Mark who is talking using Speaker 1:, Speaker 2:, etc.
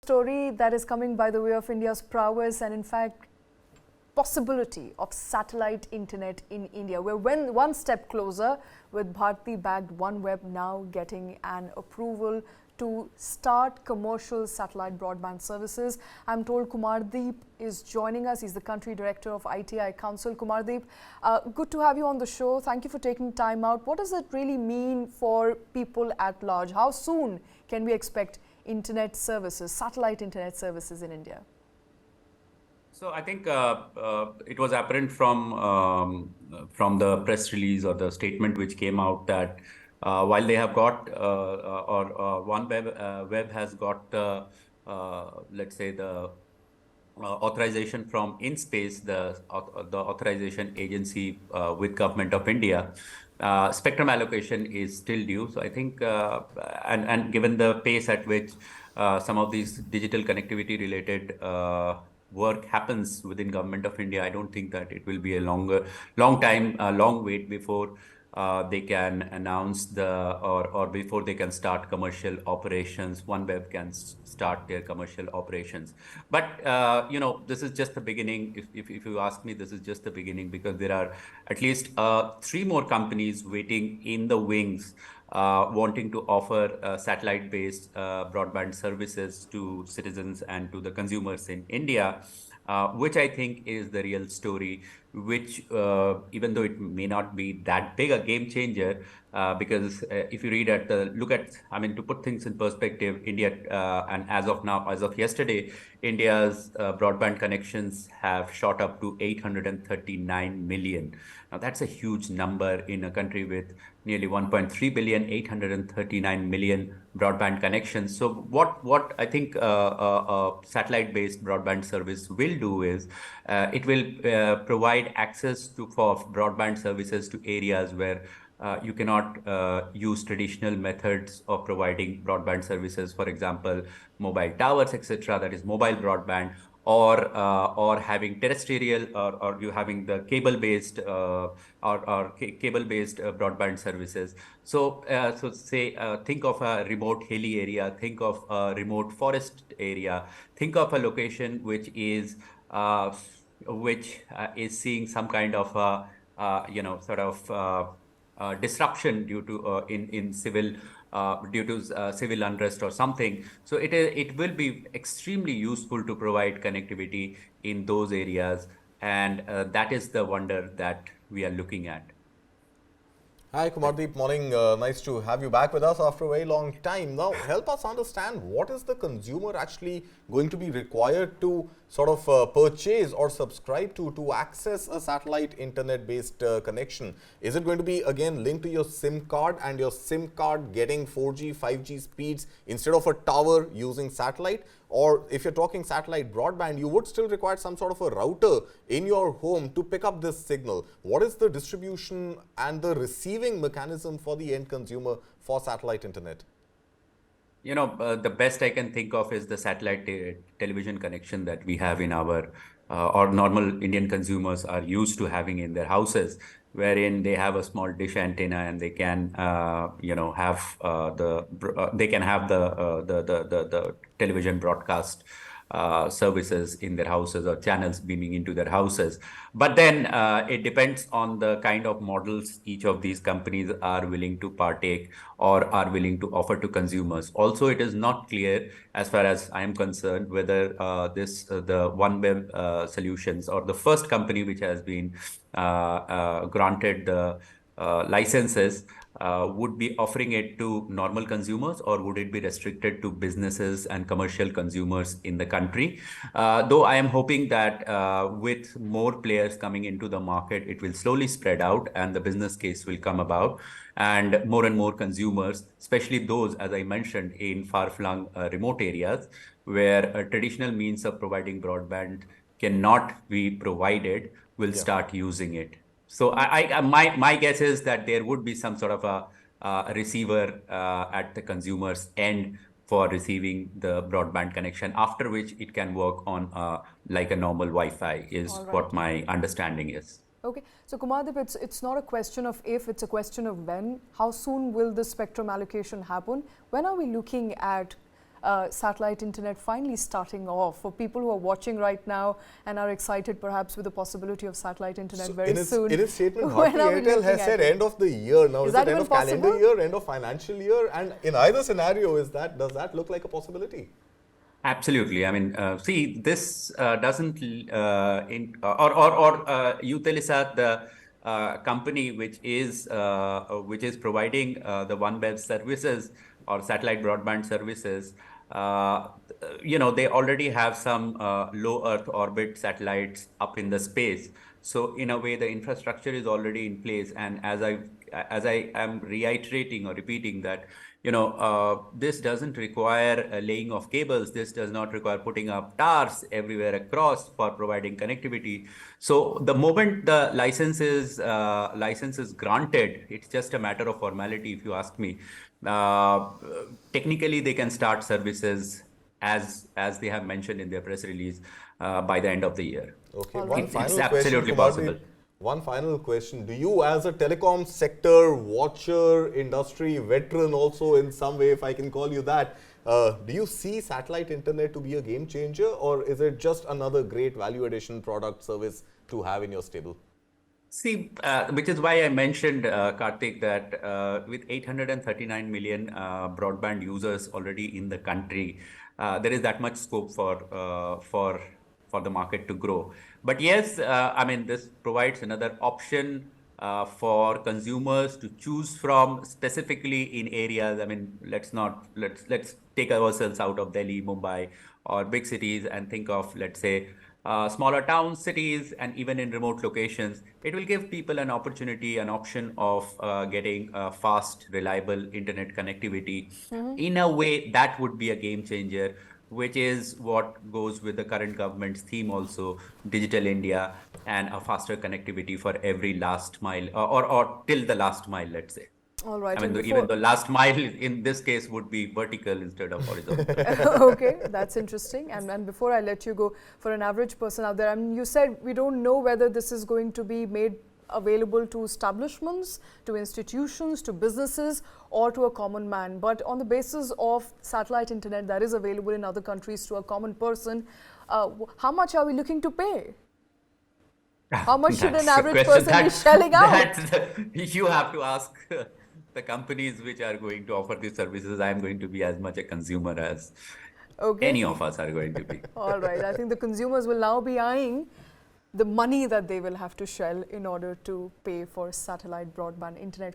Speaker 1: Story that is coming by the way of India's prowess and in fact possibility of satellite internet in India. We're one step closer with Bharti-backed OneWeb now getting an approval to start commercial satellite broadband services. I'm told Kumar Deep is joining us. He's the country director of ITI Council. Kumar Deep, good to have you on the show. Thank you for taking time out. What does it really mean for people at large? How soon can we expect internet services, satellite internet services in India?
Speaker 2: So I think it was apparent from the press release or the statement which came out that while they have got OneWeb has got let's say the authorization from IN-SPACE, the authorization agency with Government of India. Spectrum allocation is still due. So I think, and given the pace at which some of these digital connectivity related work happens within Government of India, I don't think that it will be a long wait before they can announce or before they can start commercial operations. OneWeb can start their commercial operations. But, this is just the beginning. If you ask me, this is just the beginning, because there are at least 3 more companies waiting in the wings, wanting to offer satellite-based broadband services to citizens and to the consumers in India. Which I think is the real story, which even though it may not be that big a game changer, because if you to put things in perspective, India, and as of yesterday, India's broadband connections have shot up to 839 million. Now that's a huge number in a country with nearly 1.3 billion, 839 million broadband connections. So what I think satellite-based broadband service will do is it will provide access for broadband services to areas where you cannot use traditional methods of providing broadband services, for example, mobile towers, etc. That is mobile broadband, or having terrestrial, or you having the cable-based cable-based broadband services. So think of a remote hilly area, think of a remote forest area, think of a location which is seeing some kind of disruption due to in civil due to civil unrest or something. So it will be extremely useful to provide connectivity in those areas, and that is the wonder that we are looking at.
Speaker 3: Hi, Kumar Deep. Morning. Nice to have you back with us after a very long time. Now, help us understand, what is the consumer actually going to be required to sort of purchase or subscribe to access a satellite internet-based connection? Is it going to be again linked to your SIM card, and your SIM card getting 4G, 5G speeds instead of a tower using satellite? Or if you're talking satellite broadband, you would still require some sort of a router in your home to pick up this signal. What is the distribution and the receiving mechanism for the end consumer for satellite internet?
Speaker 2: The best I can think of is the satellite television connection that we have in our, or normal Indian consumers are used to having in their houses, wherein they have a small dish antenna and they can, have the television broadcast services in their houses, or channels beaming into their houses. But then it depends on the kind of models each of these companies are willing to partake or are willing to offer to consumers. Also, it is not clear, as far as I am concerned, whether the OneWeb solutions, or the first company which has been granted the licenses, would be offering it to normal consumers, or would it be restricted to businesses and commercial consumers in the country? Though I am hoping that with more players coming into the market, it will slowly spread out and the business case will come about, and more consumers, especially those, as I mentioned, in far-flung remote areas where traditional means of providing broadband cannot be provided, will start using it. So my guess is that there would be some sort of a receiver at the consumer's end for receiving the broadband connection, after which it can work on like a normal Wi-Fi is what my understanding is.
Speaker 1: Okay, so Kumar Deep, it's not a question of if, it's a question of when. How soon will the spectrum allocation happen? When are we looking at satellite internet finally starting off for people who are watching right now and are excited perhaps with the possibility of satellite internet very soon?
Speaker 3: In its statement,
Speaker 1: When
Speaker 3: Bharti,
Speaker 1: are we
Speaker 3: Airtel has
Speaker 1: looking
Speaker 3: said
Speaker 1: at it?
Speaker 3: end of the year. Now, is
Speaker 1: that
Speaker 3: it end
Speaker 1: even
Speaker 3: of calendar
Speaker 1: possible?
Speaker 3: year, end of financial year? And in either scenario, does that look like a possibility?
Speaker 2: Absolutely. I mean, see, this doesn't Utelisa, the company which is providing the OneWeb services or satellite broadband services. They already have some low Earth orbit satellites up in the space. So in a way, the infrastructure is already in place. And as I am reiterating or repeating that, this doesn't require laying of cables. This does not require putting up towers everywhere across for providing connectivity. So the moment the license is granted, it's just a matter of formality, if you ask me. Technically, they can start services as they have mentioned in their press release by the end of the year.
Speaker 3: Okay,
Speaker 1: All
Speaker 3: one
Speaker 1: right.
Speaker 3: final
Speaker 2: It's
Speaker 3: question,
Speaker 2: absolutely
Speaker 3: Kumar
Speaker 2: possible.
Speaker 3: Deep. One final question. Do you, as a telecom sector watcher, industry veteran also in some way, if I can call you that, do you see satellite internet to be a game changer, or is it just another great value addition product service to have in your stable?
Speaker 2: See, which is why I mentioned, Kartik, that with 839 million broadband users already in the country, there is that much scope for the market to grow. But yes, I mean, this provides another option for consumers to choose from, specifically in areas. I mean, let's take ourselves out of Delhi, Mumbai, or big cities and think of, let's say, smaller towns, cities, and even in remote locations. It will give people an opportunity, an option of getting fast, reliable internet connectivity. In a way, that would be a game changer, which is what goes with the current government's theme also, Digital India, and a faster connectivity for every last mile, or till the last mile, let's say.
Speaker 1: All right.
Speaker 2: I mean,
Speaker 1: And
Speaker 2: even
Speaker 1: before,
Speaker 2: the last mile in this case would be vertical instead of horizontal.
Speaker 1: okay, that's interesting. And before I let you go, for an average person out there, I mean, you said we don't know whether this is going to be made available to establishments, to institutions, to businesses, or to a common man. But on the basis of satellite internet that is available in other countries to a common person, how much are we looking to pay? How much should an
Speaker 2: That's a
Speaker 1: average
Speaker 2: question
Speaker 1: person be shelling out?
Speaker 2: you have to ask the companies which are going to offer these services. I am going to be as much a consumer as
Speaker 1: Okay.
Speaker 2: any of us are going to be.
Speaker 1: All right. I think the consumers will now be eyeing the money that they will have to shell in order to pay for satellite broadband internet.